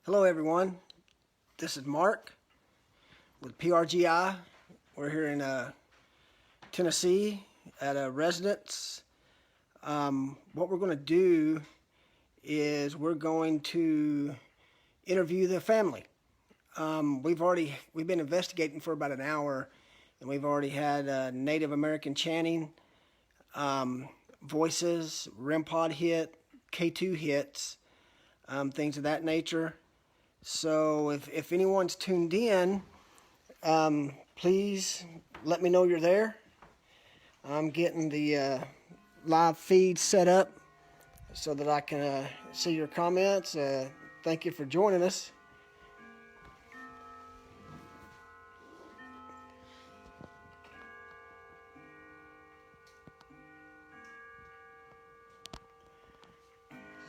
Hello everyone, this is Mark with PRGI. We're here in Tennessee at a residence. What we're going to do is we're going to interview the family. We've been investigating for about an hour, and we've already had Native American chanting, voices, REM pod hit, K2 hits, things of that nature. So if anyone's tuned in, please let me know you're there. I'm getting the live feed set up so that I can see your comments. Thank you for joining us.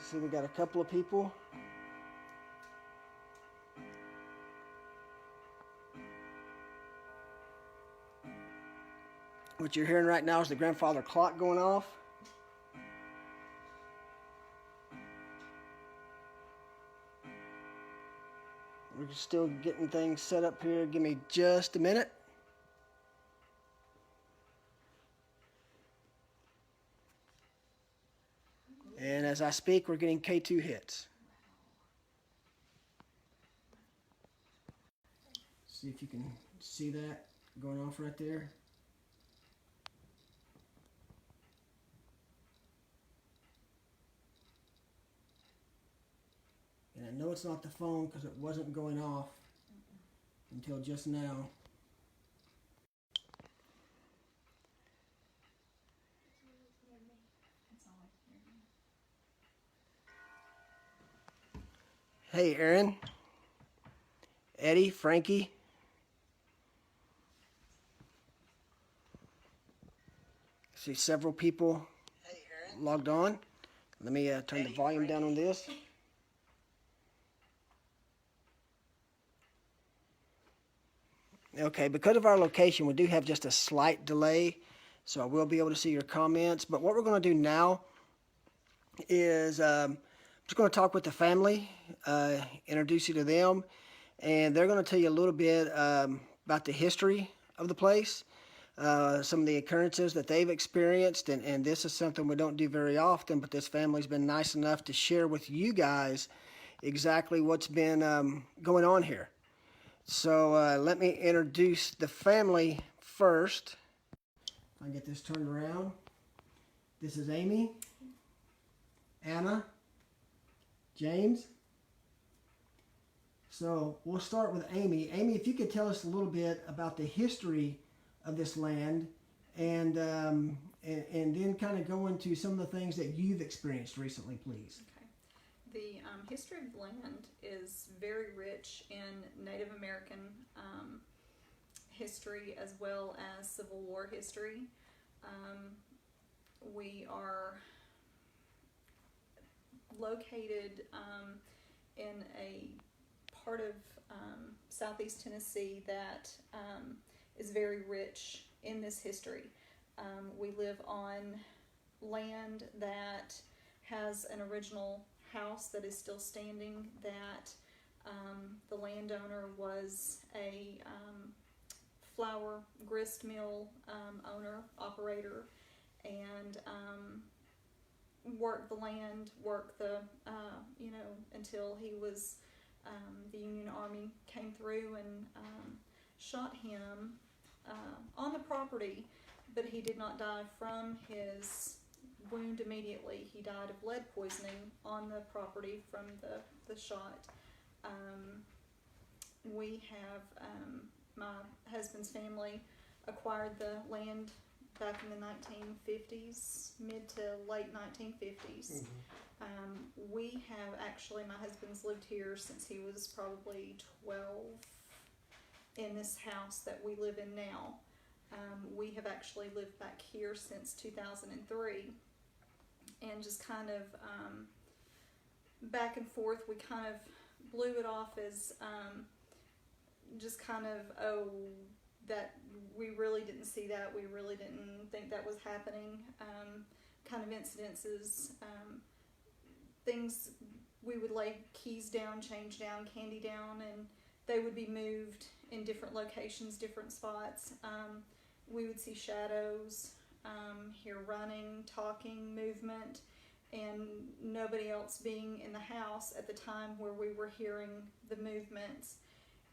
See, we got a couple of people. What you're hearing right now is the grandfather clock going off. We're still getting things set up here. Give me just a minute. And as I speak, we're getting K2 hits. See if you can see that going off right there. And I know it's not the phone because it wasn't going off until just now. Hey, Aaron, Eddie, Frankie. See several people logged on. Let me turn the volume down on this. Okay, because of our location, we do have just a slight delay, so I will be able to see your comments. But what we're going to do now is I'm just going to talk with the family, introduce you to them, and they're going to tell you a little bit about the history of the place, some of the occurrences that they've experienced, and this is something we don't do very often, but this family's been nice enough to share with you guys exactly what's been going on here. So let me introduce the family first. If I can get this turned around. This is Amy, Anna, James. So we'll start with Amy. Amy, if you could tell us a little bit about the history of this land, and then kind of go into some of the things that you've experienced recently, please. Okay. The history of the land is very rich in Native American history as well as Civil War history. We are located in a part of southeast Tennessee that is very rich in this history. We live on land that has an original house that is still standing, that the landowner was a flour grist mill owner, operator, and worked the land, until he was, the Union Army came through and shot him on the property, but he did not die from his wound immediately. He died of lead poisoning on the property from the shot. We have, my husband's family acquired the land back in the 1950s, mid to late 1950s. We have actually, my husband's lived here since he was probably 12 in this house that we live in now. We have actually lived back here since 2003, and just kind of back and forth. We kind of blew it off as just kind of, that we really didn't see that, we really didn't think that was happening, kind of incidences things, we would lay keys down, change down, candy down, and they would be moved in different locations, different spots. We would see shadows, hear running, talking, movement, and nobody else being in the house at the time where we were hearing the movements.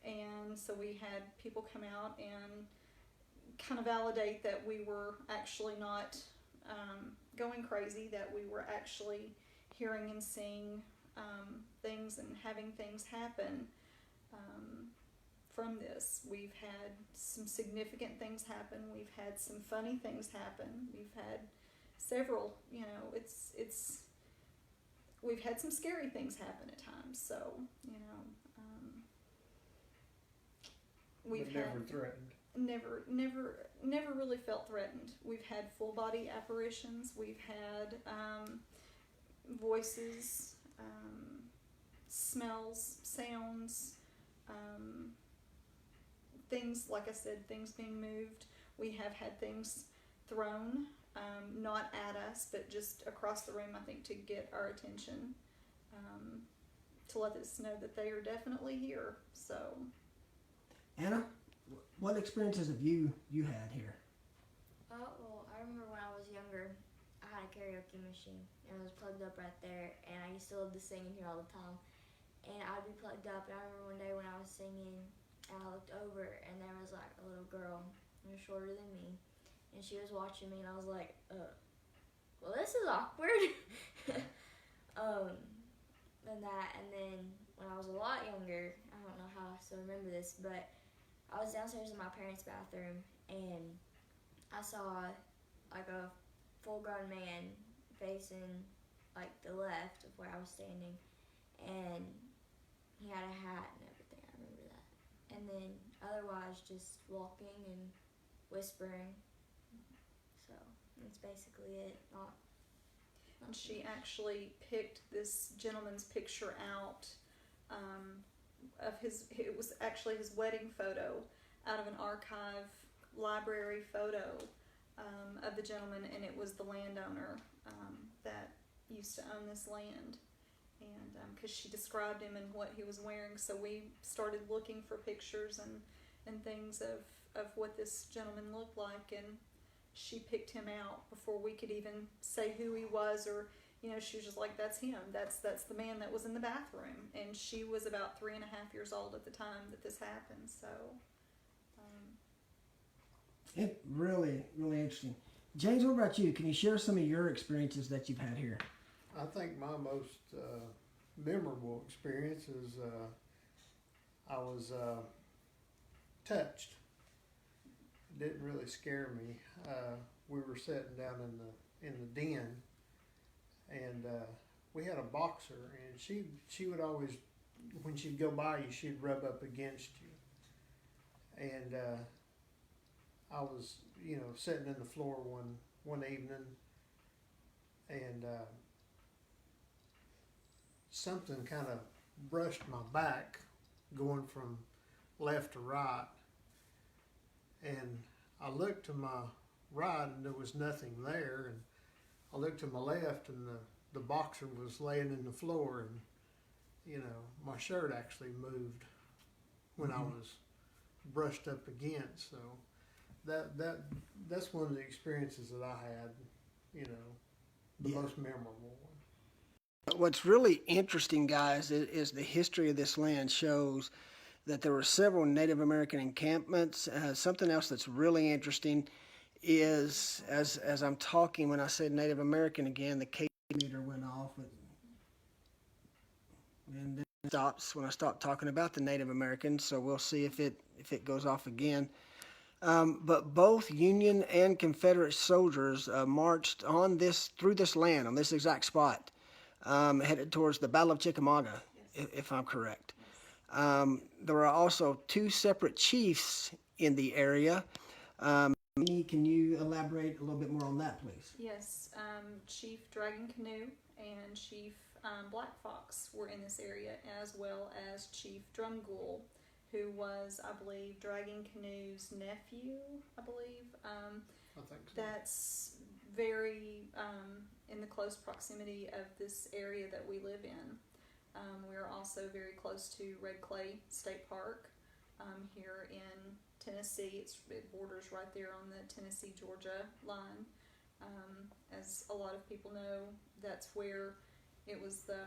And so we had people come out and kind of validate that we were actually not going crazy, that we were actually hearing and seeing things and having things happen. From this, we've had some significant things happen. We've had some funny things happen. We've had several, we've had some scary things happen at times. So, we've but never threatened. Never really felt threatened. We've had full body apparitions. We've had voices, smells, sounds, things, like I said, things being moved. We have had things thrown, not at us, but just across the room, I think, to get our attention, to let us know that they are definitely here. So, Anna, what experiences have you had here? Well, I remember when I was younger, I had a karaoke machine, and it was plugged up right there, and I used to love to sing in here all the time. And I'd be plugged up, and I remember one day when I was singing, and I looked over, and there was like a little girl, who was shorter than me, and she was watching me, and I was like, well, this is awkward. And then when I was a lot younger, I don't know how I still remember this, but I was downstairs in my parents' bathroom, and I saw like a full-grown man facing like the left of where I was standing, and he had a hat and everything. I remember that. And then otherwise just walking and whispering. So that's basically it. and she actually picked this gentleman's picture out of it was actually his wedding photo out of an archive library photo of the gentleman, and it was the landowner that used to own this land. And because she described him and what he was wearing, so we started looking for pictures and things of what this gentleman looked like, and she picked him out before we could even say who he was, or she was just like, that's him, that's the man that was in the bathroom. And she was about 3.5 years old at the time that this happened. So It really, really interesting. James, what about you? Can you share some of your experiences that you've had here? I think my most memorable experience is I was touched. It didn't really scare me. We were sitting down in the den, and we had a boxer, and she would always, when she'd go by you, she'd rub up against you. And I was, sitting in the floor one evening, and something kind of brushed my back, going from left to right, and I looked to my right, and there was nothing there, and I looked to my left, and the boxer was laying in the floor, and my shirt actually moved when I was brushed up against. So that's one of the experiences that I had, the most memorable one. What's really interesting, guys, is the history of this land shows that there were several Native American encampments. Something else that's really interesting is, as I'm talking, when I said Native American again, the K meter went off, and then it stops when I stop talking about the Native Americans. So we'll see if it goes off again. But both Union and Confederate soldiers marched through this land on this exact spot, headed towards the Battle of Chickamauga, if I'm correct. There were also two separate chiefs in the area. Can you elaborate a little bit more on that, please? yes, Chief Dragon Canoe and Chief Black Fox were in this area, as well as Chief Drumgool, who was, I believe, Dragon Canoe's nephew, I believe. I think so. That's very in the close proximity of this area that we live in. We're also very close to Red Clay State Park here in Tennessee. It borders right there on the Tennessee-Georgia line. As a lot of people know, that's where it was the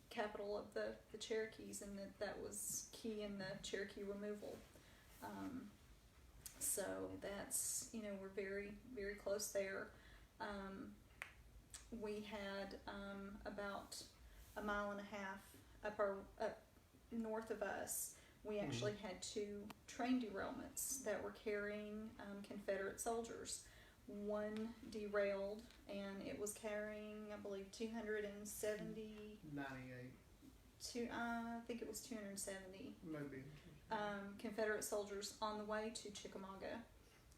capital of the Cherokees, and that was key in the Cherokee removal. So that's, we're very, very close there. We had about a mile and a half up north of us. We actually had 2 train derailments that were carrying Confederate soldiers. One derailed, and it was carrying, I believe, 270. 98. I think it was 270. Maybe. Confederate soldiers on the way to Chickamauga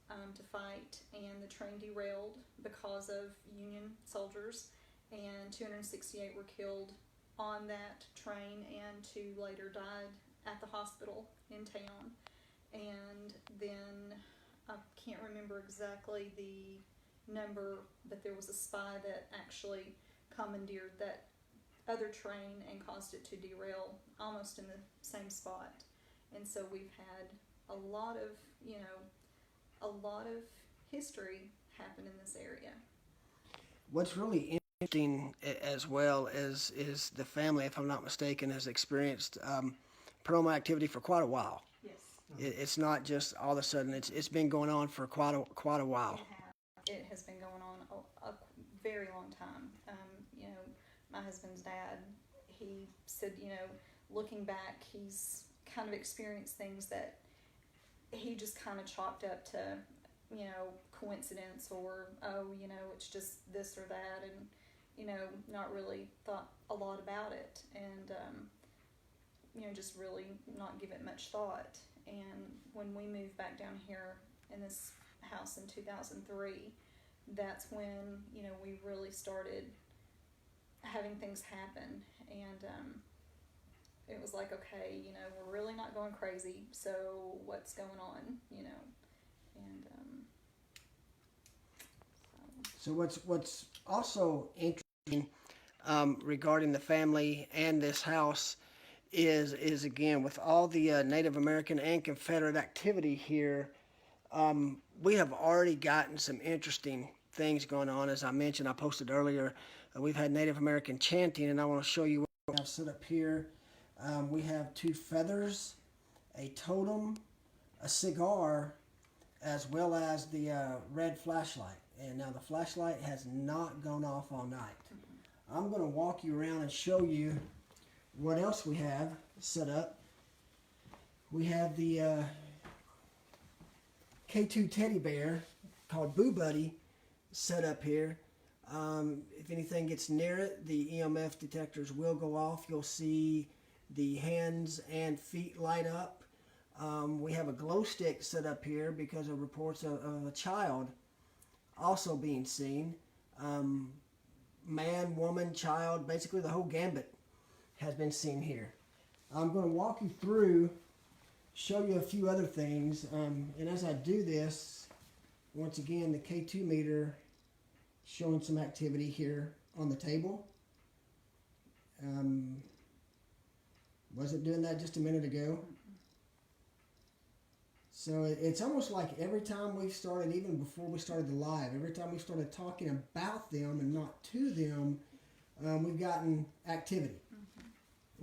to fight, and the train derailed because of Union soldiers, and 268 were killed on that train, and 2 later died at the hospital in town. And then I can't remember exactly the number, but there was a spy that actually commandeered that other train and caused it to derail almost in the same spot. And so we've had a lot of history happen in this area. What's really interesting as well is the family, if I'm not mistaken, has experienced paranormal activity for quite a while. Yes. It's not just all of a sudden. It's been going on for quite a while. It has been going on a very long time. My husband's dad, he said, looking back, he's kind of experienced things that he just kind of chalked up to, coincidence, or, it's just this or that, and, not really thought a lot about it, and, just really not give it much thought. And when we moved back down here in this house in 2003, that's when, we really started having things happen, and it was like, okay, we're really not going crazy, so what's going on, and So what's also interesting regarding the family and this house is again, with all the Native American and Confederate activity here, we have already gotten some interesting things going on. As I mentioned, I posted earlier, we've had Native American chanting, and I want to show you what we have set up here. We have 2 feathers, a totem, a cigar, as well as the red flashlight. And now the flashlight has not gone off all night. I'm going to walk you around and show you what else we have set up. We have the K2 teddy bear called Boo Buddy set up here. If anything gets near it, the EMF detectors will go off. You'll see the hands and feet light up. We have a glow stick set up here because of reports of a child also being seen. Man, woman, child, basically the whole gambit has been seen here. I'm going to walk you through, show you a few other things, and as I do this, once again, the K2 meter showing some activity here on the table. Wasn't doing that just a minute ago. So it's almost like every time we started, even before we started the live, every time we started talking about them and not to them, we've gotten activity.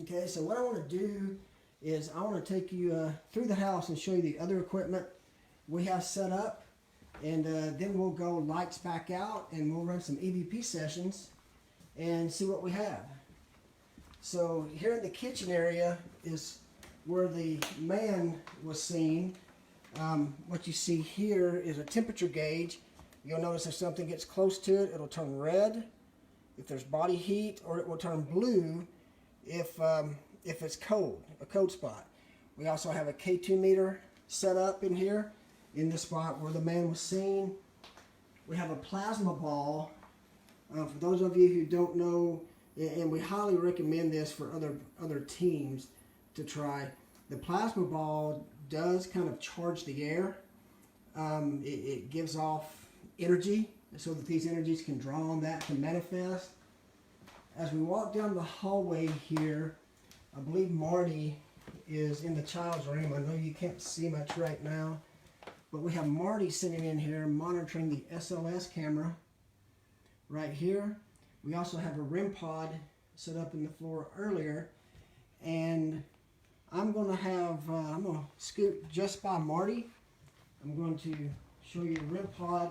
Okay, so what I want to do is I want to take you through the house and show you the other equipment we have set up, and then we'll go lights back out and we'll run some EVP sessions and see what we have. So here in the kitchen area is where the man was seen. What you see here is a temperature gauge. You'll notice if something gets close to it, it'll turn red if there's body heat, or it will turn blue if it's cold, a cold spot. We also have a K2 meter set up in here in the spot where the man was seen. We have a plasma ball. For those of you who don't know, and we highly recommend this for other teams to try, the plasma ball does kind of charge the air. It gives off energy so that these energies can draw on that to manifest. As we walk down the hallway here, I believe Marty is in the child's room. I know you can't see much right now, but we have Marty sitting in here monitoring the SLS camera right here. We also have a REM pod set up in the floor earlier, and I'm going to scoot just by Marty. I'm going to show you the REM pod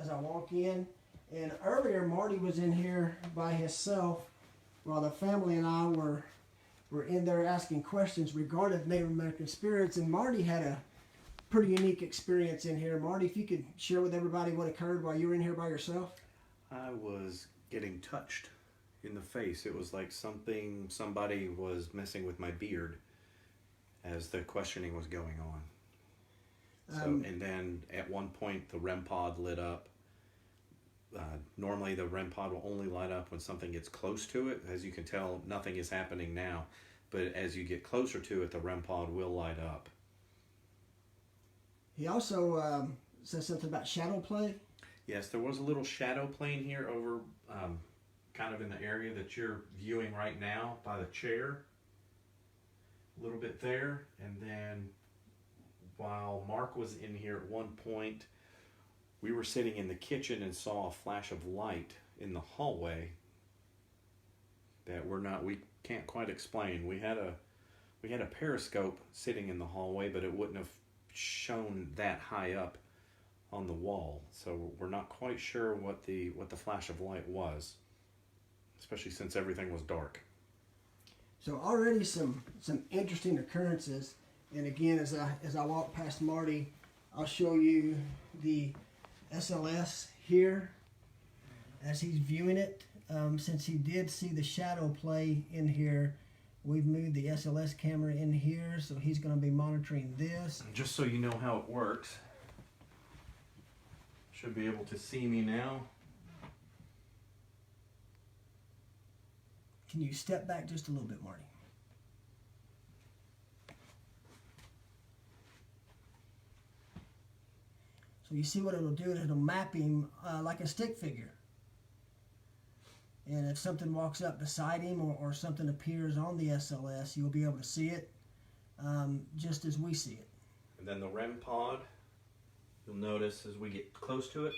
as I walk in. And earlier, Marty was in here by himself while the family and I were in there asking questions regarding Native American spirits. And Marty had a pretty unique experience in here. Marty, if you could share with everybody what occurred while you were in here by yourself. I was getting touched in the face. It was like somebody was messing with my beard as the questioning was going on. So, and then at one point the REM pod lit up. Normally the REM pod will only light up when something gets close to it. As you can tell, nothing is happening now, but as you get closer to it, the REM pod will light up. He also says something about shadow play. Yes, there was a little shadow plane here over kind of in the area that you're viewing right now by the chair. A little bit there, and then while Mark was in here at one point, we were sitting in the kitchen and saw a flash of light in the hallway that we can't quite explain. We had a periscope sitting in the hallway, but it wouldn't have shown that high up on the wall. So we're not quite sure what the flash of light was, especially since everything was dark. So already some interesting occurrences. And again, as I walk past Marty, I'll show you the SLS here as he's viewing it. Since he did see the shadow play in here, we've moved the SLS camera in here, so he's going to be monitoring this. Just so you know how it works, should be able to see me now. Can you step back just a little bit, Marty? So you see what it'll do is it'll map him like a stick figure. And if something walks up beside him or something appears on the SLS, you'll be able to see it just as we see it. And then the REM pod, you'll notice as we get close to it,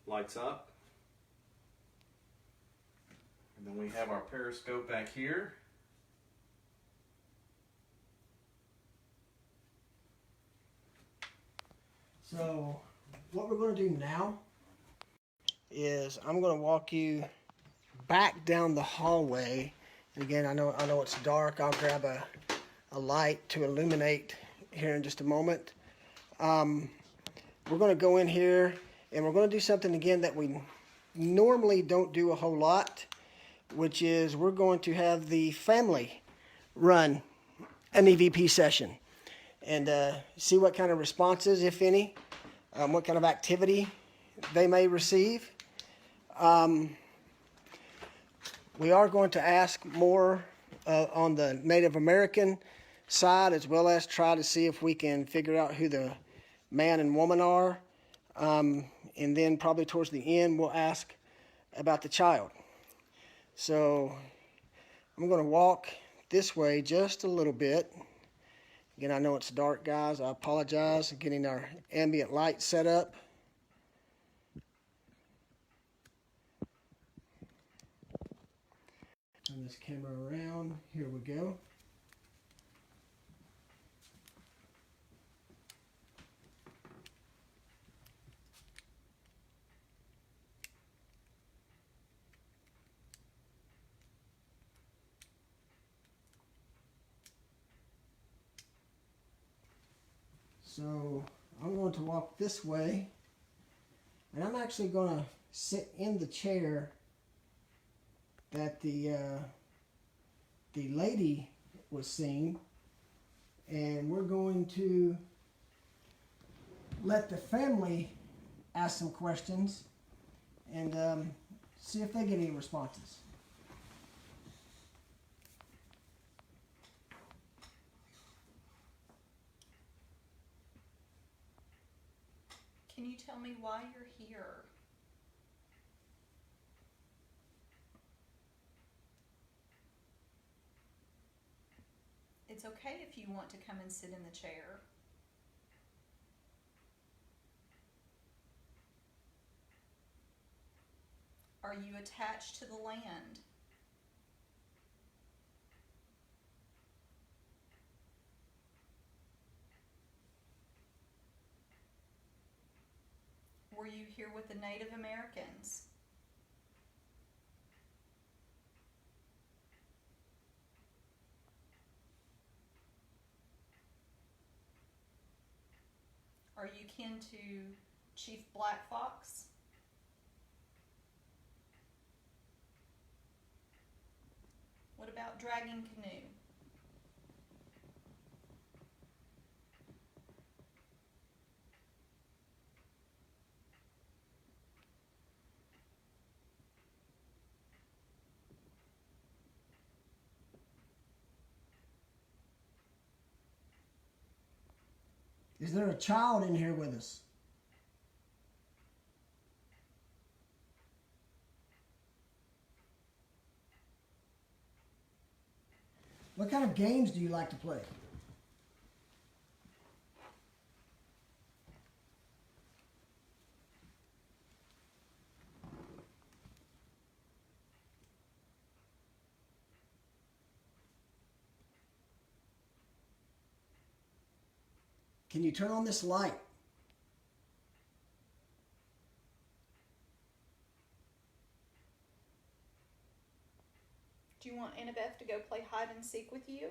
lights up. And then we have our periscope back here. So what we're going to do now is I'm going to walk you back down the hallway. And again, I know it's dark. I'll grab a light to illuminate here in just a moment. We're going to go in here and we're going to do something again that we normally don't do a whole lot, which is we're going to have the family run an EVP session and see what kind of responses, if any, what kind of activity they may receive. We are going to ask more on the Native American side, as well as try to see if we can figure out who the man and woman are. And then probably towards the end, we'll ask about the child. So I'm going to walk this way just a little bit. Again, I know it's dark, guys. I apologize. Getting our ambient light set up. Turn this camera around. Here we go. So I'm going to walk this way, and I'm actually going to sit in the chair that the lady was seeing, and we're going to let the family ask some questions and see if they get any responses. Can you tell me why you're here? It's okay if you want to come and sit in the chair. Are you attached to the land? Were you here with the Native Americans? Are you kin to Chief Black Fox? What about Dragon Canoe? Is there a child in here with us? What kind of games do you like to play? Can you turn on this light? Do you want Annabeth to go play hide and seek with you?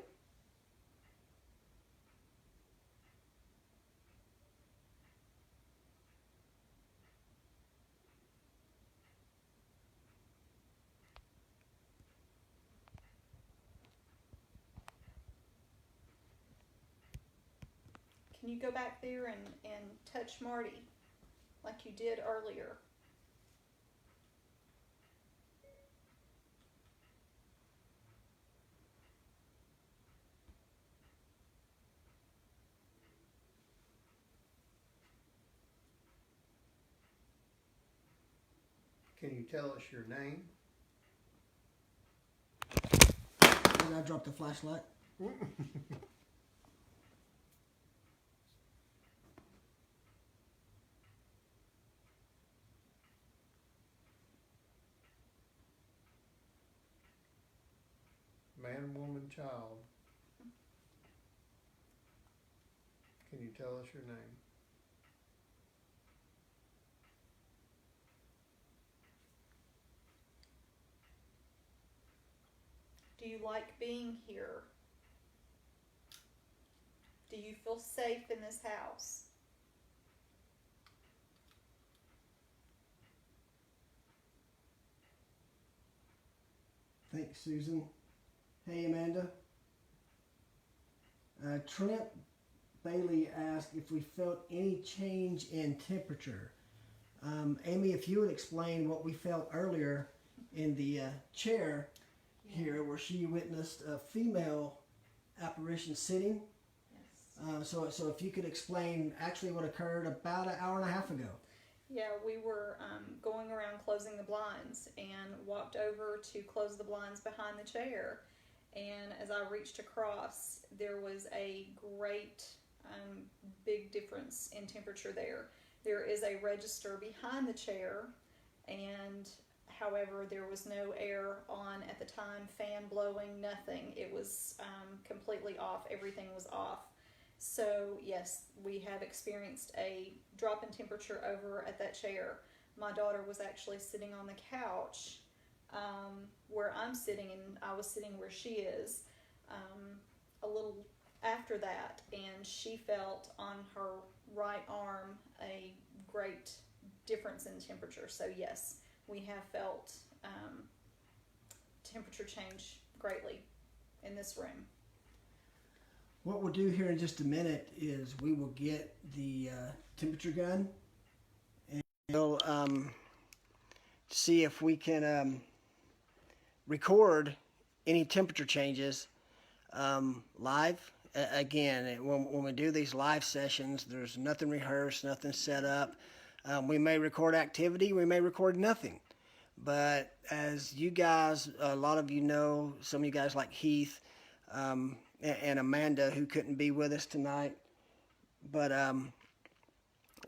Can you go back there and touch Marty like you did earlier? Can you tell us your name? Did I drop the flashlight? Man, woman, child. Can you tell us your name? Do you like being here? Do you feel safe in this house? Thanks, Susan. Hey, Amanda. Trent Bailey asked if we felt any change in temperature. Amy, if you would explain what we felt earlier in the chair here, where she witnessed a female apparition sitting. Yes. So if you could explain actually what occurred about an hour and a half ago. Yeah, we were going around closing the blinds and walked over to close the blinds behind the chair. And as I reached across, there was a great big difference in temperature there. There is a register behind the chair, and however, there was no air on at the time, fan blowing, nothing. It was completely off. Everything was off. So yes, we have experienced a drop in temperature over at that chair. My daughter was actually sitting on the couch where I'm sitting, and I was sitting where she is a little after that, and she felt on her right arm a great difference in temperature. So yes, we have felt temperature change greatly in this room. What we'll do here in just a minute is we will get the temperature gun, and we'll see if we can record any temperature changes live. Again, when we do these live sessions, there's nothing rehearsed, nothing set up. We may record activity, we may record nothing. But as you guys, a lot of you know, some of you guys like Heath and Amanda, who couldn't be with us tonight. But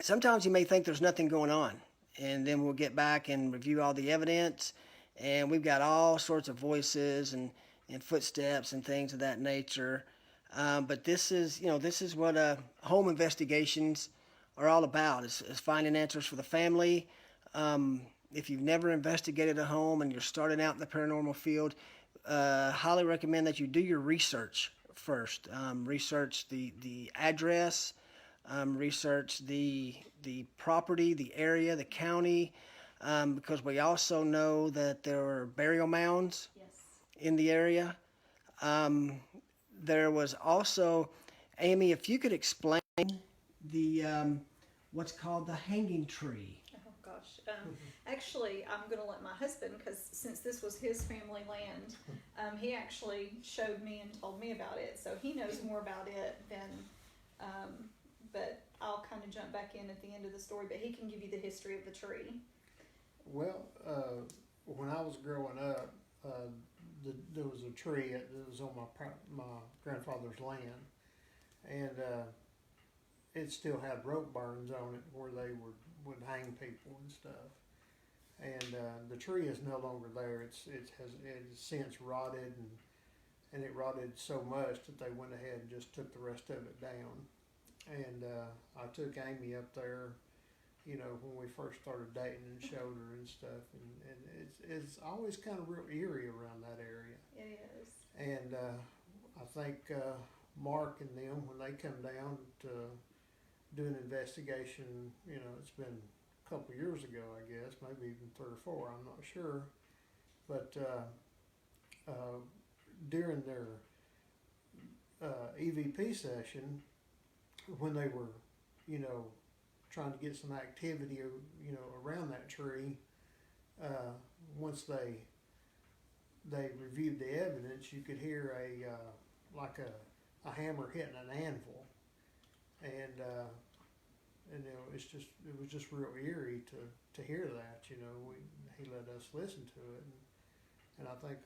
sometimes you may think there's nothing going on. And then we'll get back and review all the evidence. And we've got all sorts of voices and footsteps and things of that nature. But this is what home investigations are all about, is finding answers for the family. If you've never investigated a home and you're starting out in the paranormal field, highly recommend that you do your research first. Research the address, research the property, the area, the county, because we also know that there are burial mounds Yes. in the area. There was also, Amy, if you could explain the what's called the hanging tree. Oh gosh. Actually, I'm going to let my husband, because since this was his family land, he actually showed me and told me about it. So he knows more about it than, but I'll kind of jump back in at the end of the story. But he can give you the history of the tree. Well, when I was growing up, there was a tree that was on my grandfather's land, and it still had rope burns on it where they would hang people and stuff. And the tree is no longer there. It has since rotted, and it rotted so much that they went ahead and just took the rest of it down. And I took Amy up there, when we first started dating, and showed her and stuff. And it's always kind of real eerie around that area. It is. And I think Mark and them, when they come down to do an investigation, it's been a couple of years ago, I guess, maybe even 3 or 4, I'm not sure. But during their EVP session, when they were, trying to get some activity, around that tree, once they reviewed the evidence, you could hear like a hammer hitting an anvil, and it was just real eerie to hear that. He let us listen to it, and I think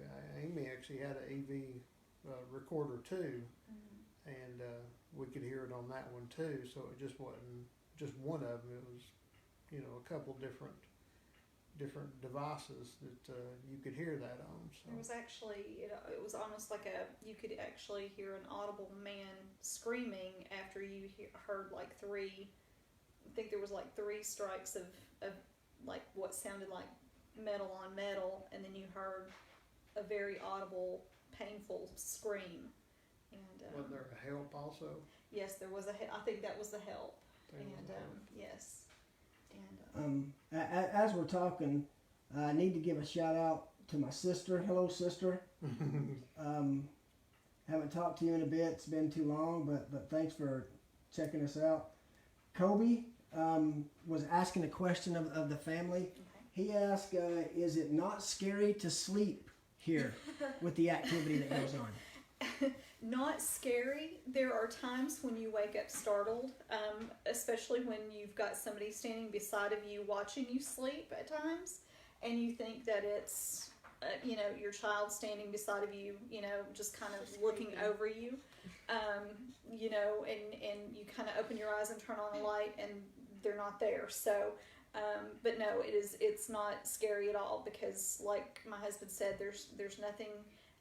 Amy actually had an EV recorder too, and we could hear it on that one too. So it just wasn't just one of them. It was a couple different devices that you could hear that on. So There was actually, it was almost like you could actually hear an audible man screaming after you heard like 3, I think there was like 3 strikes of like what sounded like metal on metal, and then you heard a very audible, painful scream. And wasn't there a help also? yes, there was I think that was the help. There was And a help. yes. And As we're talking, I need to give a shout out to my sister. Hello, sister. Haven't talked to you in a bit. It's been too long, but thanks for checking us out. Kobe was asking a question of the family. He asked, is it not scary to sleep here with the activity that goes on? Not scary. There are times when you wake up startled, especially when you've got somebody standing beside of you watching you sleep at times, and you think that it's, your child standing beside of you, just kind of looking over you, and you kind of open your eyes and turn on a light, and they're not there. So, but no, it's not scary at all, because like my husband said, there's nothing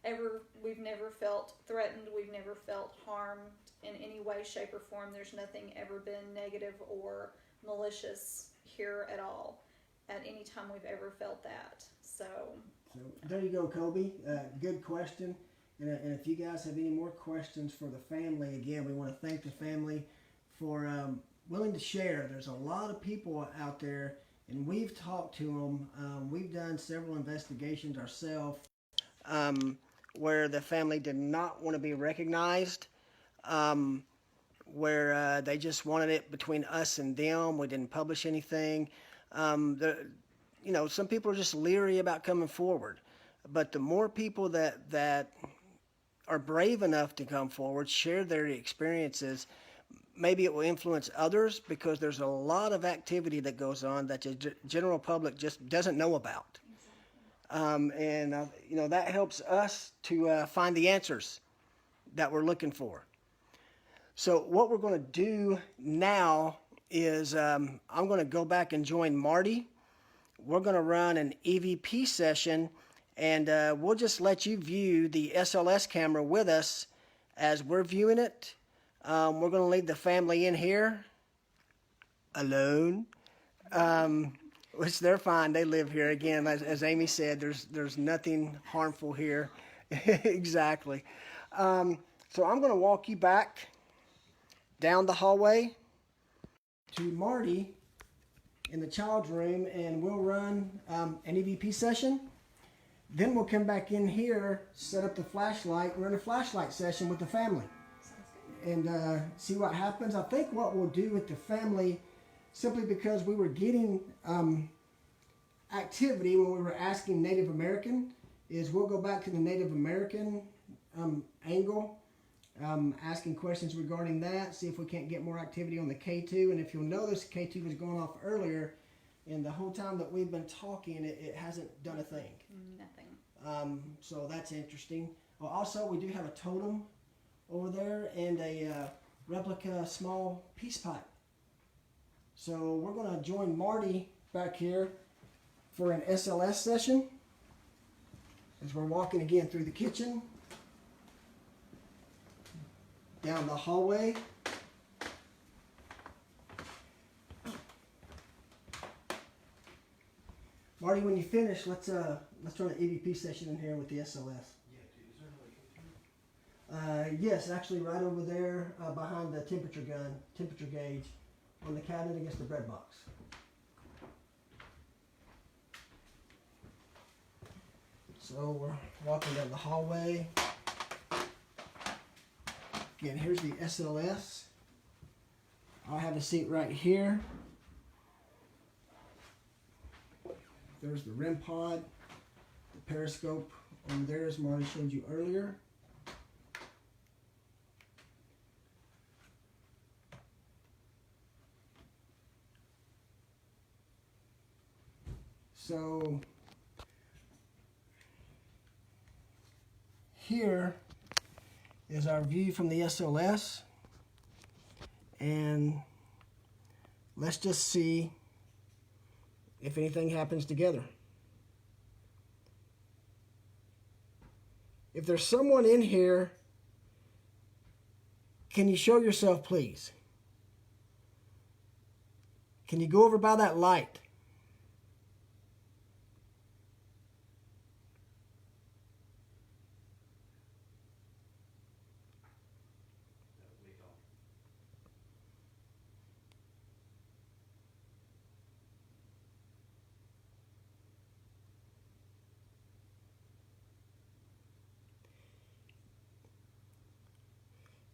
ever, we've never felt threatened, we've never felt harmed in any way, shape, or form. There's nothing ever been negative or malicious here at all, at any time we've ever felt that. So there you go, Kobe. Good question. And if you guys have any more questions for the family, again, we want to thank the family for willing to share. There's a lot of people out there, and we've talked to them. We've done several investigations ourselves, where the family did not want to be recognized, where they just wanted it between us and them. We didn't publish anything. Some people are just leery about coming forward. But the more people that are brave enough to come forward, share their experiences, maybe it will influence others because there's a lot of activity that goes on that the general public just doesn't know about. That helps us to find the answers that we're looking for. So what we're going to do now is I'm going to go back and join Marty. We're going to run an EVP session, and we'll just let you view the SLS camera with us as we're viewing it. We're going to leave the family in here alone, which they're fine. They live here. Again, as Amy said, there's nothing harmful here. Exactly. So I'm going to walk you back down the hallway to Marty in the child's room, and we'll run an EVP session. Then we'll come back in here, set up the flashlight, run a flashlight session with the family, and see what happens. I think what we'll do with the family, simply because we were getting activity when we were asking Native American, is we'll go back to the Native American angle, asking questions regarding that, see if we can't get more activity on the K2. And if you'll notice, K2 was going off earlier, and the whole time that we've been talking, it hasn't done a thing. Nothing. So that's interesting. Well, also, we do have a totem over there and a replica small peace pipe. So we're going to join Marty back here for an SLS session as we're walking again through the kitchen, down the hallway. Marty, when you finish, let's run an EVP session in here with the SLS. Yes, actually right over there behind the temperature gauge on the cabinet against the bread box. So we're walking down the hallway. Again, here's the SLS. I'll have a seat right here. There's the REM pod, the periscope over there, as Marty showed you earlier. So here is our view from the SLS, and let's just see if anything happens together. If there's someone in here, can you show yourself, please? Can you go over by that light?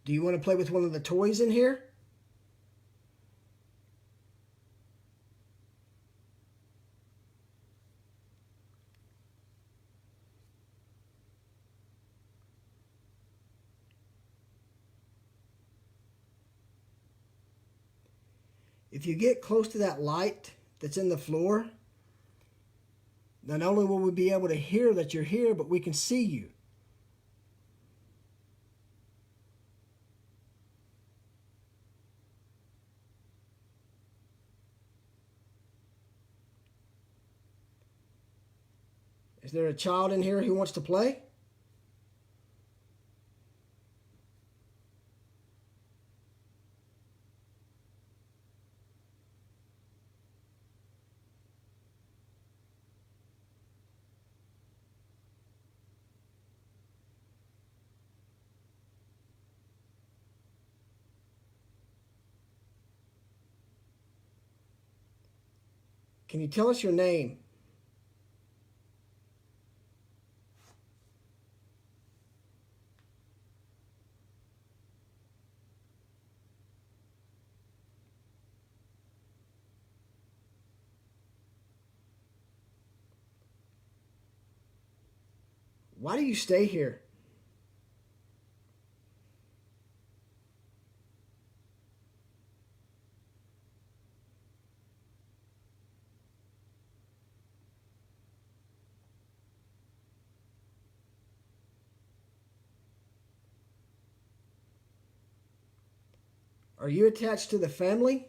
Do you want to play with one of the toys in here? If you get close to that light that's in the floor, not only will we be able to hear that you're here, but we can see you. Is there a child in here who wants to play? Can you tell us your name? Why do you stay here? Are you attached to the family?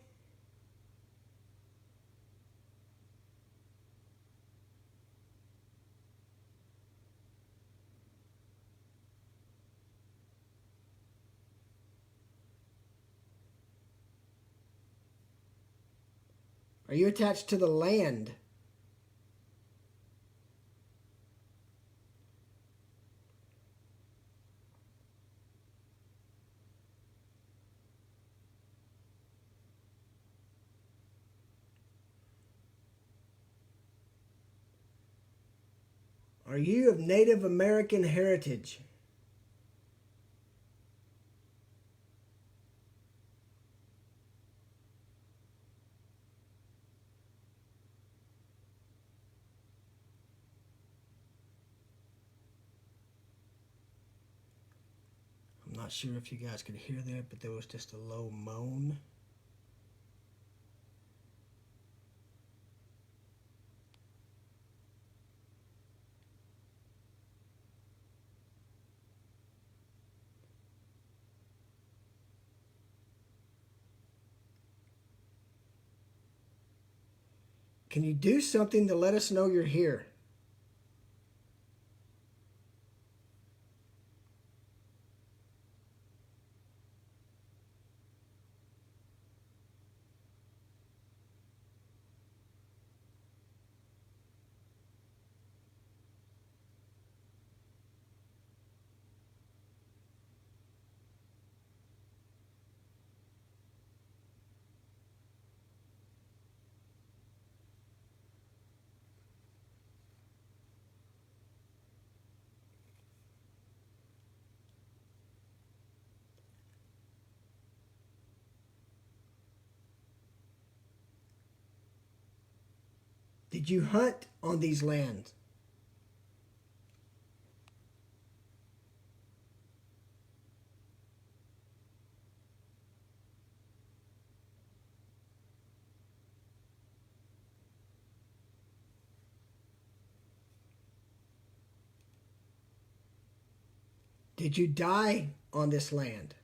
Are you attached to the land? Are you of Native American heritage? I'm not sure if you guys could hear that, but there was just a low moan. Can you do something to let us know you're here? Did you hunt on these lands? Did you die on this land?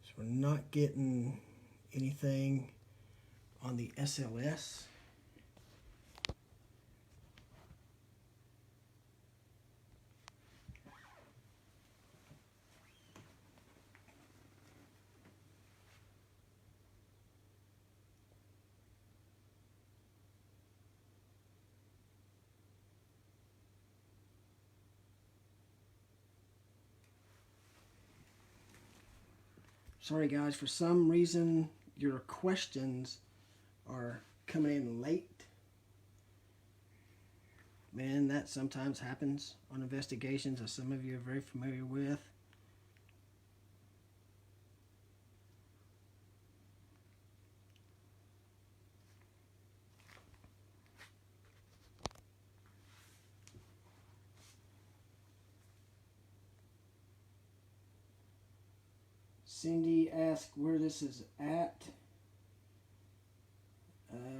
So we're not getting anything on the SLS. Sorry guys, for some reason your questions are coming in late. Man, that sometimes happens on investigations, as some of you are very familiar with. Cindy asked where this is at.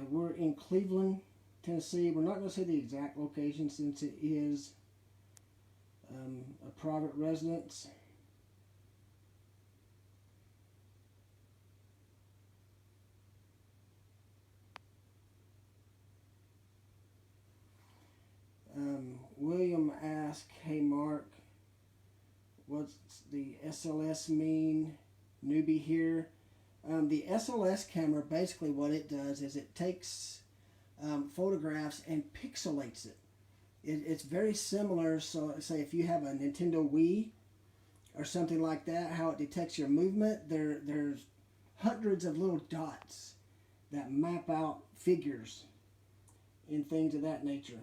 We're in Cleveland, Tennessee. We're not going to say the exact location since it is a private residence. William asked, hey Mark, what's the SLS mean? Newbie here. The SLS camera, basically what it does is it takes photographs and pixelates it. It's very similar. So say if you have a Nintendo Wii or something like that, how it detects your movement, there's hundreds of little dots that map out figures and things of that nature.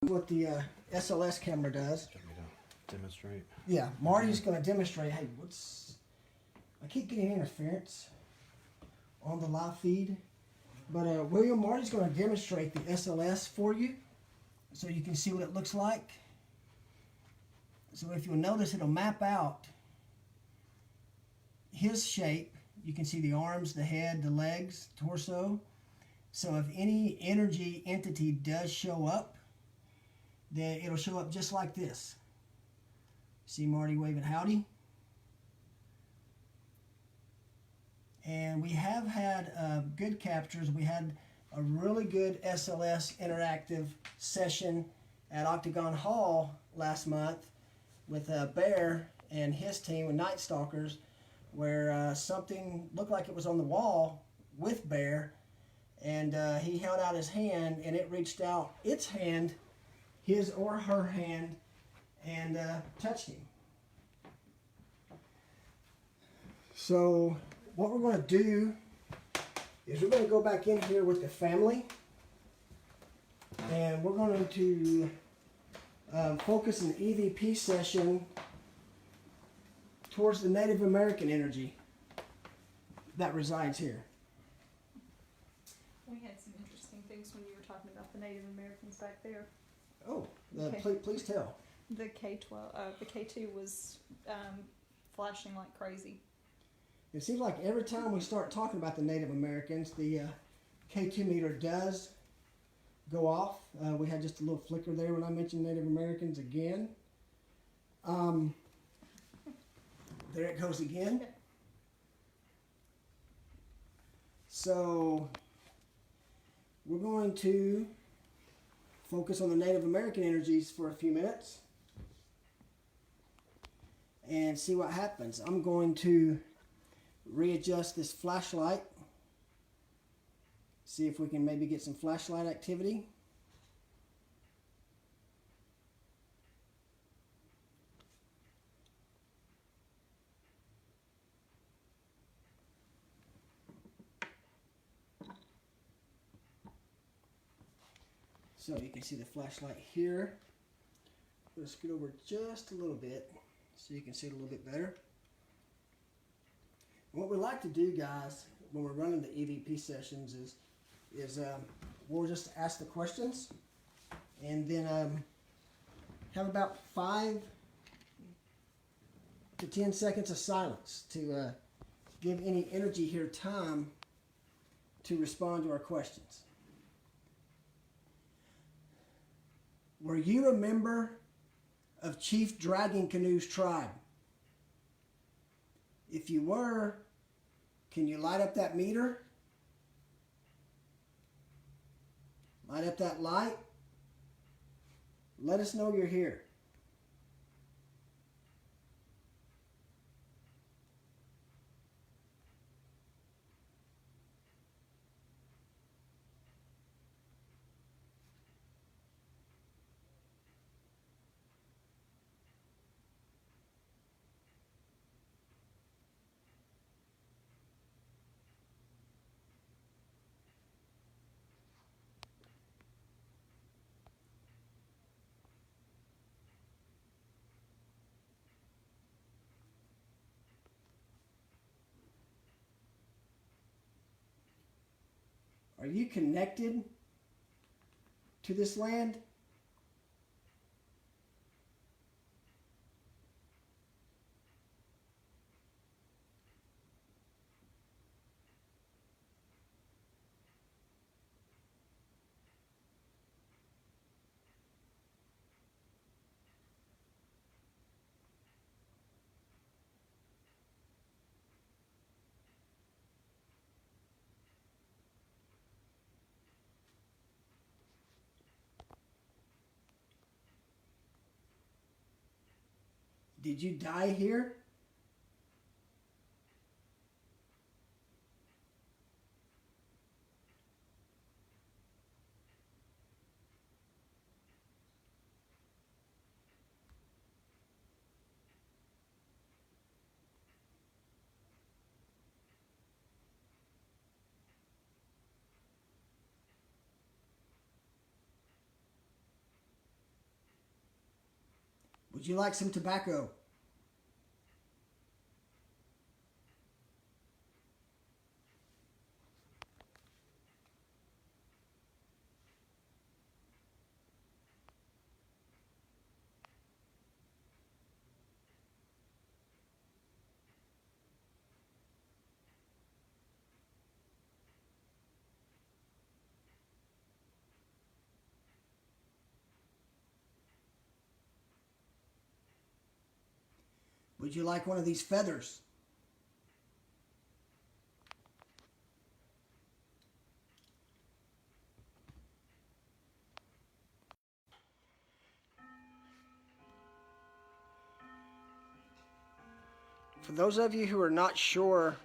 What the SLS camera does. Do you want me to demonstrate? Yeah, Marty's going to demonstrate. Hey, I keep getting interference on the live feed. But William Marty's going to demonstrate the SLS for you so you can see what it looks like. So if you'll notice, it'll map out his shape. You can see the arms, the head, the legs, torso. So if any energy entity does show up, then it'll show up just like this. See Marty waving howdy? And we have had good captures. We had a really good SLS interactive session at Octagon Hall last month with Bear and his team with Night Stalkers, where something looked like it was on the wall with Bear, and he held out his hand, and it reached out its hand, his or her hand, and touched him. So what we're going to do is we're going to go back in here with the family, and we're going to focus an EVP session towards the Native American energy that resides here. We had some interesting things when you were talking about the Native Americans back there. Oh, Okay. please tell. The the K2 was flashing like crazy. It seems like every time we start talking about the Native Americans, the K2 meter does go off. We had just a little flicker there when I mentioned Native Americans again. There it goes again. So we're going to focus on the Native American energies for a few minutes and see what happens. I'm going to readjust this flashlight, see if we can maybe get some flashlight activity. So you can see the flashlight here. Let's scoot over just a little bit so you can see it a little bit better. And what we like to do, guys, when we're running the EVP sessions is we'll just ask the questions and then have about 5 to 10 seconds of silence to give any energy here time to respond to our questions. Were you a member of Chief Dragon Canoe's tribe? If you were, can you light up that meter? Light up that light? Let us know you're here. Are you connected to this land? Did you die here? Would you like some tobacco? Would you like one of these feathers? For those of you who are not sure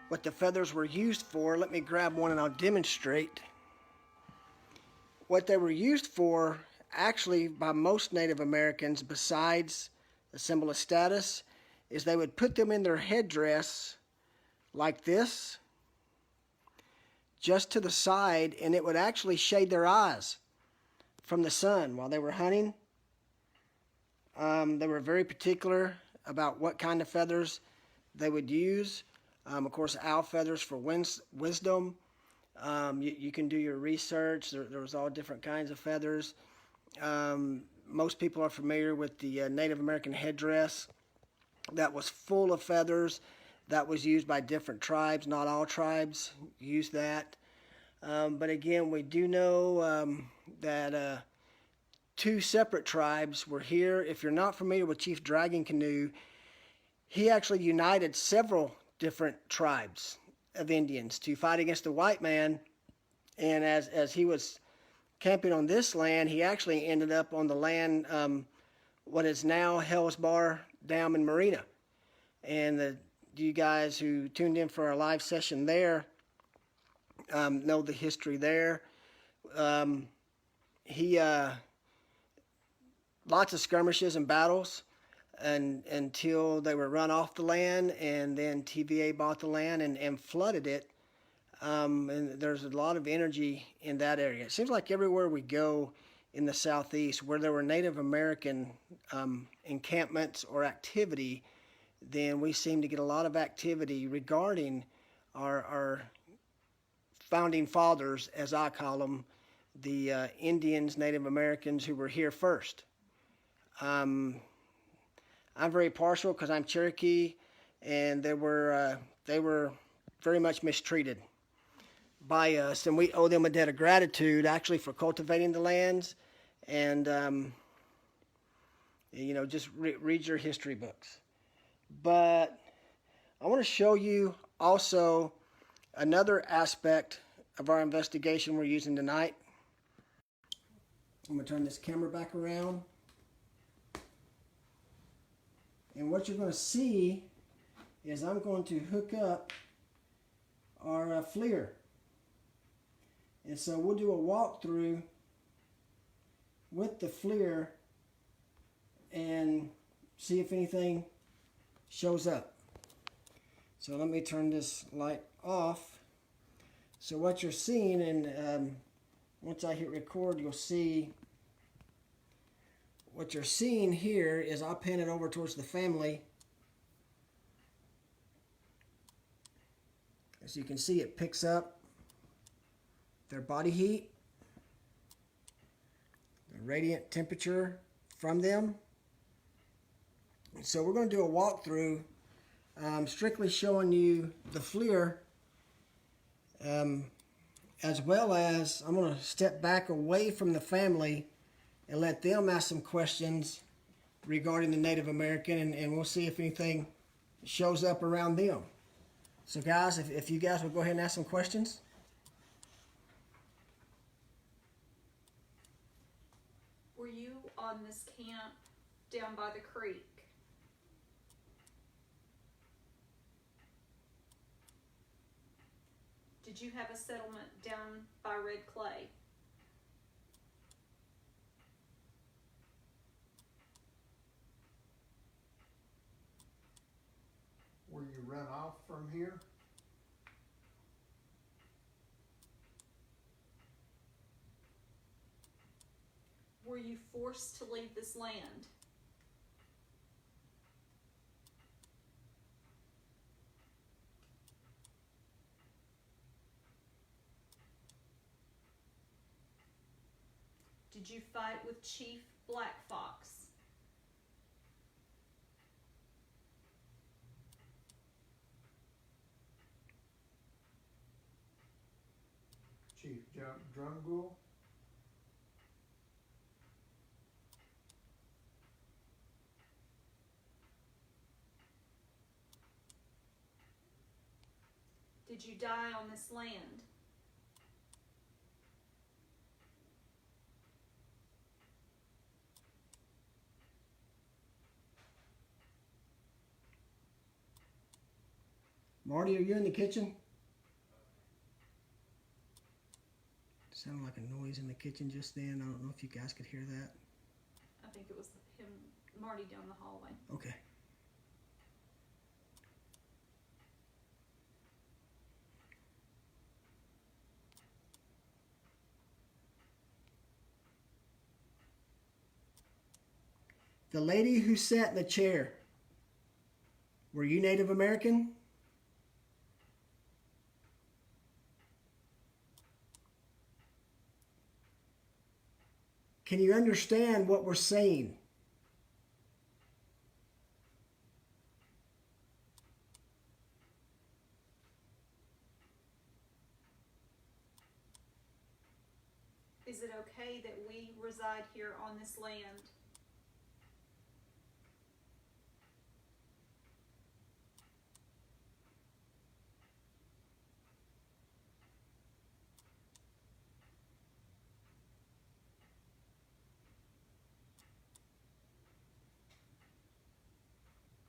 what the feathers were used for, let me grab one and I'll demonstrate. What they were used for, actually, by most Native Americans, besides the symbol of status, is they would put them in their headdress like this, just to the side, and it would actually shade their eyes from the sun while they were hunting. They were very particular about what kind of feathers they would use. Of course, owl feathers for wisdom. You can do your research. There was all different kinds of feathers. Most people are familiar with the Native American headdress that was full of feathers. That was used by different tribes. Not all tribes used that. But again, we do know that two separate tribes were here. If you're not familiar with Chief Dragon Canoe, he actually united several different tribes of Indians to fight against the white man. And as he was camping on this land, he actually ended up on the land, what is now Hell's Bar Dam and Marina. And you guys who tuned in for our live session there know the history there. Lots of skirmishes and battles until they were run off the land, and then TVA bought the land and flooded it. And there's a lot of energy in that area. It seems like everywhere we go in the Southeast where there were Native American encampments or activity, then we seem to get a lot of activity regarding our founding fathers, as I call them, the Indians, Native Americans who were here first. I'm very partial because I'm Cherokee, and they were very much mistreated by us, and we owe them a debt of gratitude actually for cultivating the lands. And just read your history books. But I want to show you also another aspect of our investigation we're using tonight. I'm going to turn this camera back around. And what you're going to see is I'm going to hook up our FLIR. And so we'll do a walkthrough with the FLIR and see if anything shows up. So let me turn this light off. So what you're seeing, and once I hit record, you'll see what you're seeing here is I'll pan it over towards the family. As you can see, it picks up their body heat, the radiant temperature from them. So we're going to do a walkthrough, strictly showing you the FLIR, as well as I'm going to step back away from the family and let them ask some questions regarding the Native American, and we'll see if anything shows up around them. So guys, if you guys would go ahead and ask some questions. Were you on this camp down by the creek? Did you have a settlement down by Red Clay? Were you run off from here? Were you forced to leave this land? Did you fight with Chief Black Fox? Chief Drumgool? Did you die on this land? Marty, are you in the kitchen? Sounded like a noise in the kitchen just then. I don't know if you guys could hear that. I think it was him, Marty, down the hallway. Okay. The lady who sat in the chair, were you Native American? Can you understand what we're saying? Is it okay that we reside here on this land?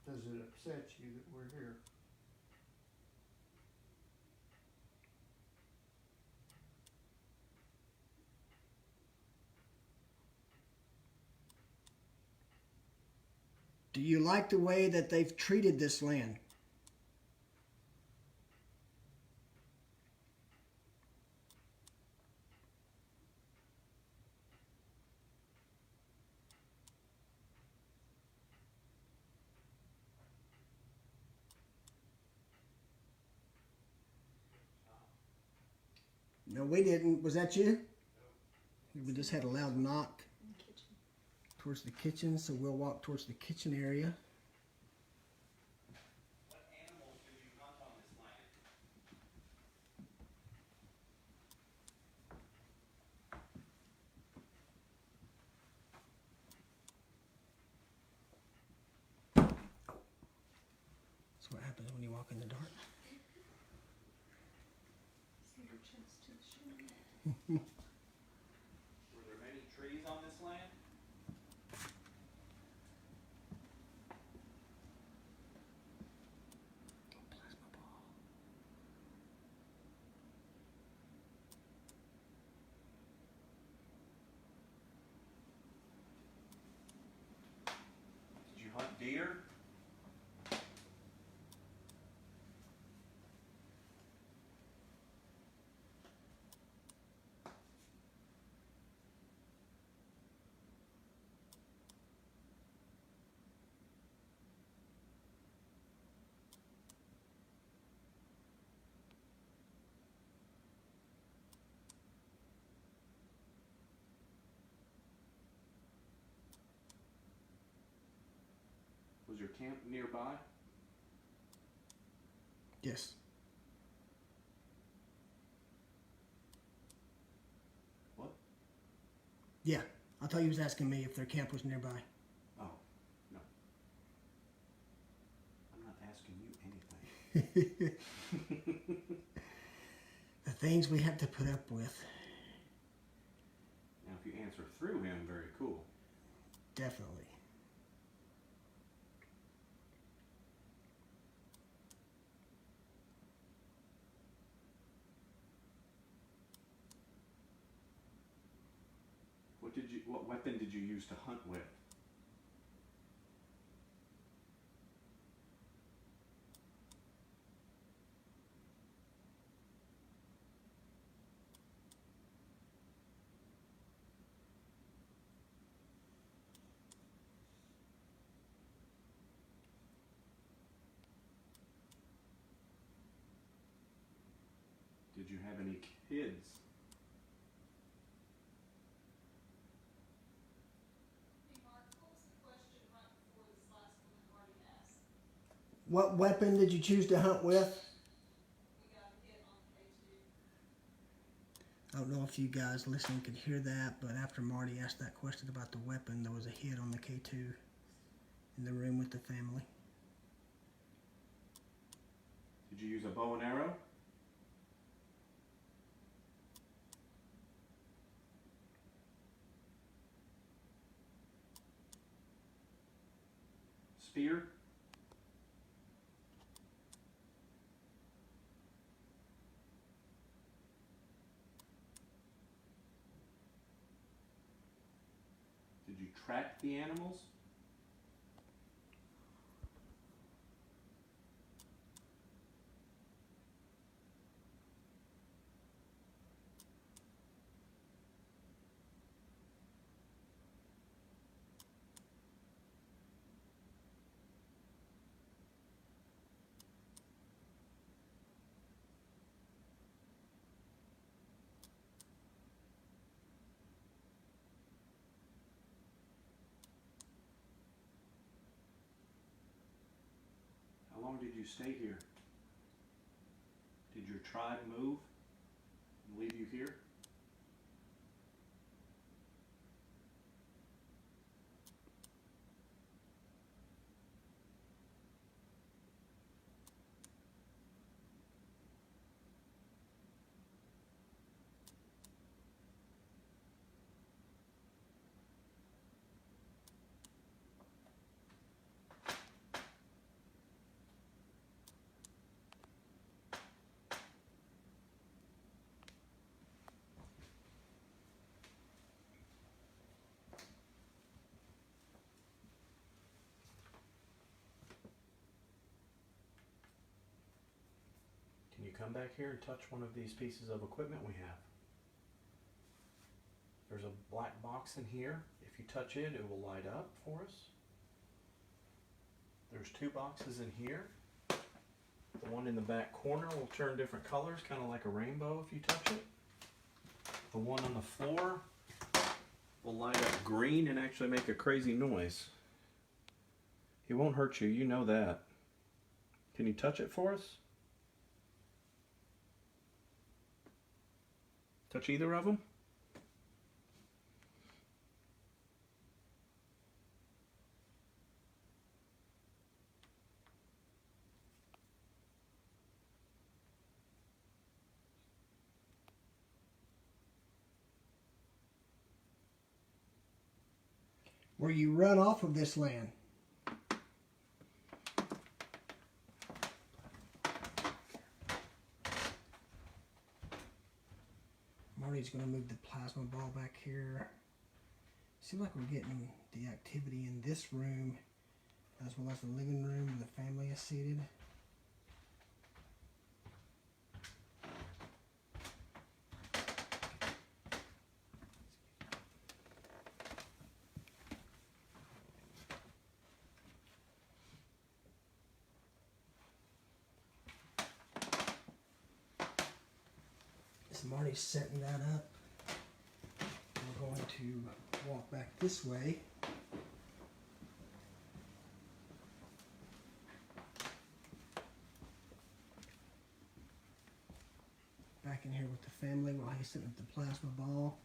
Does it upset you that we're here? Do you like the way that they've treated this land? No, we didn't. Was that you? We just had a loud knock In the kitchen. towards the kitchen, so we'll walk towards the kitchen area. What animals did you hunt on this land? That's what happens when you walk in the dark. See your chest to the shin. Were there many trees on this land? Plasma ball. Did you hunt deer? Was your camp nearby? Yes. What? Yeah. I thought you was asking me if their camp was nearby. Oh, no. I'm not asking you anything. The things we have to put up with. Now, if you answer through him, very cool. Definitely. What weapon did you use to hunt with? Did you have any kids? What weapon did you choose to hunt with? I don't know if you guys listening could hear that, but after Marty asked that question about the weapon, there was a hit on the K2 in the room with the family. Did you use a bow and arrow? spear. Did you track the animals? How long did you stay here? Did your tribe move and leave you here? Can you come back here and touch one of these pieces of equipment we have? There's a black box in here. If you touch it, it will light up for us. There's two boxes in here. The one in the back corner will turn different colors, kind of like a rainbow if you touch it. The one on the floor will light up green and actually make a crazy noise. It won't hurt you, you know that. Can you touch it for us? Touch either of them? Where you run off of this land. Marty's going to move the plasma ball back here. Seems like we're getting the activity in this room as well as the living room where the family is seated. So Marty's setting that up. We're going to walk back this way. Back in here with the family while he's setting up the plasma ball.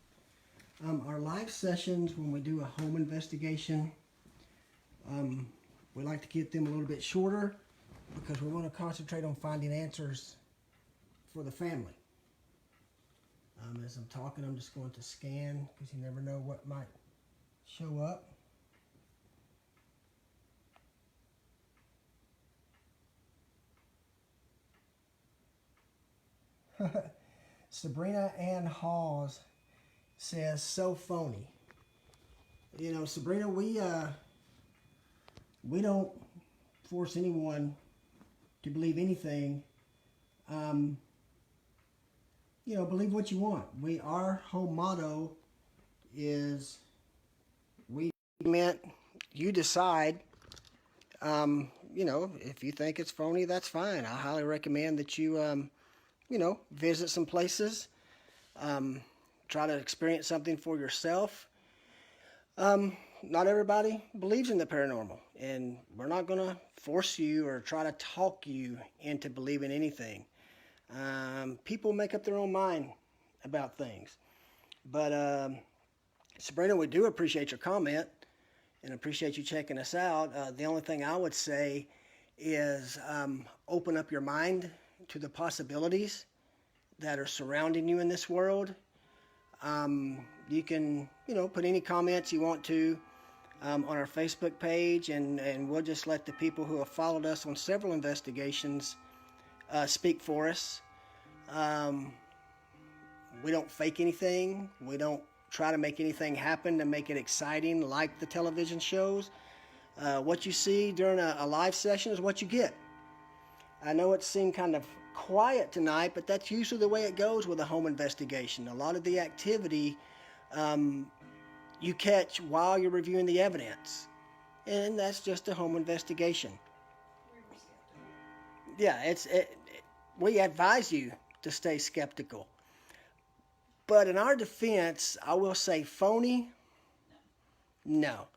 Our live sessions, when we do a home investigation, we like to get them a little bit shorter because we want to concentrate on finding answers for the family. As I'm talking, I'm just going to scan because you never know what might show up. Sabrina Ann Hawes says, so phony. You know, Sabrina, we don't force anyone to believe anything. You know, believe what you want. Our whole motto is we meant you decide. You know, if you think it's phony, that's fine. I highly recommend that you, you know, visit some places, try to experience something for yourself. Not everybody believes in the paranormal, and we're not going to force you or try to talk you into believing anything. People make up their own mind about things. But Sabrina, we do appreciate your comment and appreciate you checking us out. The only thing I would say is open up your mind to the possibilities that are surrounding you in this world. You can, you know, put any comments you want to. on our Facebook page, and we'll just let the people who have followed us on several investigations speak for us. We don't fake anything. We don't try to make anything happen to make it exciting like the television shows. What you see during a live session is what you get. I know it seemed kind of quiet tonight, but that's usually the way it goes with a home investigation. A lot of the activity you catch while you're reviewing the evidence, and that's just a home investigation. Yeah, we advise you to stay skeptical. But in our defense, I will say phony, no.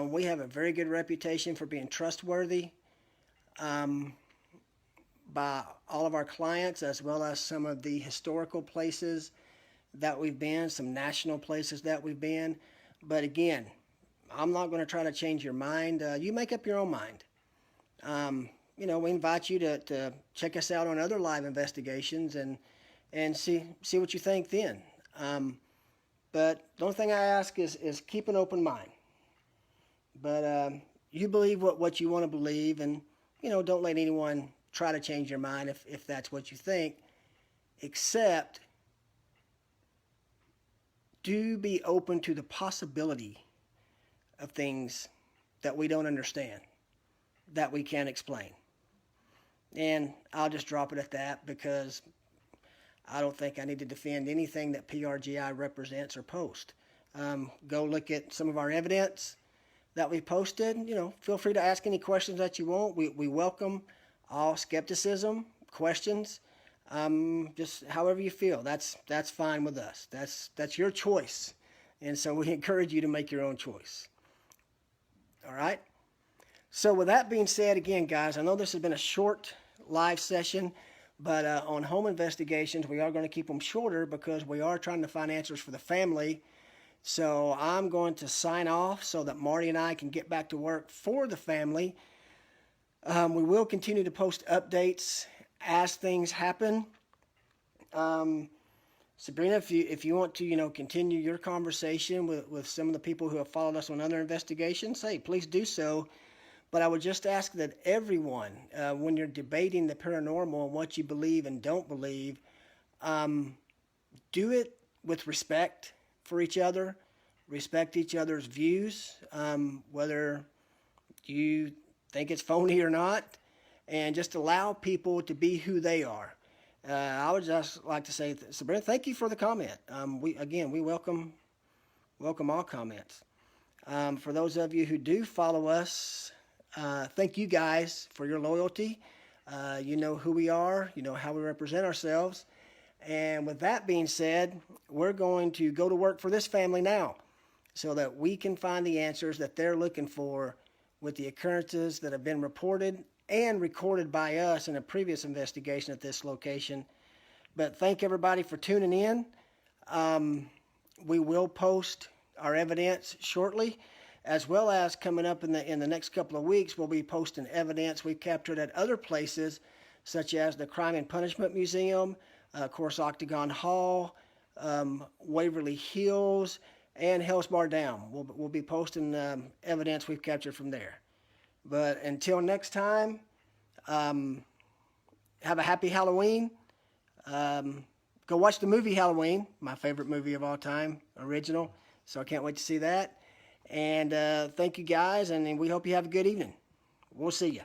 We have a very good reputation for being trustworthy by all of our clients, as well as some of the historical places that we've been, some national places that we've been. But again, I'm not going to try to change your mind. You make up your own mind. We invite you to check us out on other live investigations and see what you think then. But the only thing I ask is keep an open mind. But you believe what you want to believe, and don't let anyone try to change your mind if that's what you think, except do be open to the possibility of things that we don't understand, that we can't explain. And I'll just drop it at that, because I don't think I need to defend anything that PRGI represents or post. Go look at some of our evidence that we posted. Feel free to ask any questions that you want. We welcome all skepticism, questions, just however you feel. That's fine with us. That's your choice, and so we encourage you to make your own choice. All right. So with that being said, again, guys, I know this has been a short live session, but on home investigations, we are going to keep them shorter because we are trying to find answers for the family. So I'm going to sign off so that Marty and I can get back to work for the family. We will continue to post updates as things happen. Sabrina, if you want to, continue your conversation with some of the people who have followed us on other investigations, hey, please do so. But I would just ask that everyone, when you're debating the paranormal and what you believe and don't believe, do it with respect for each other, respect each other's views, whether you think it's phony or not, and just allow people to be who they are. I would just like to say, Sabrina, thank you for the comment. We welcome all comments. For those of you who do follow us, thank you guys for your loyalty. You know who we are, you know how we represent ourselves. And with that being said, we're going to go to work for this family now so that we can find the answers that they're looking for with the occurrences that have been reported and recorded by us in a previous investigation at this location. But thank everybody for tuning in. We will post our evidence shortly, as well as coming up in the next couple of weeks, we'll be posting evidence we've captured at other places, such as the Crime and Punishment Museum, of course, Octagon Hall, Waverly Hills, and Hell's Bar Down. We'll be posting evidence we've captured from there. But until next time, have a happy Halloween. Go watch the movie Halloween, my favorite movie of all time, original. So I can't wait to see that. And thank you guys, and we hope you have a good evening. We'll see you.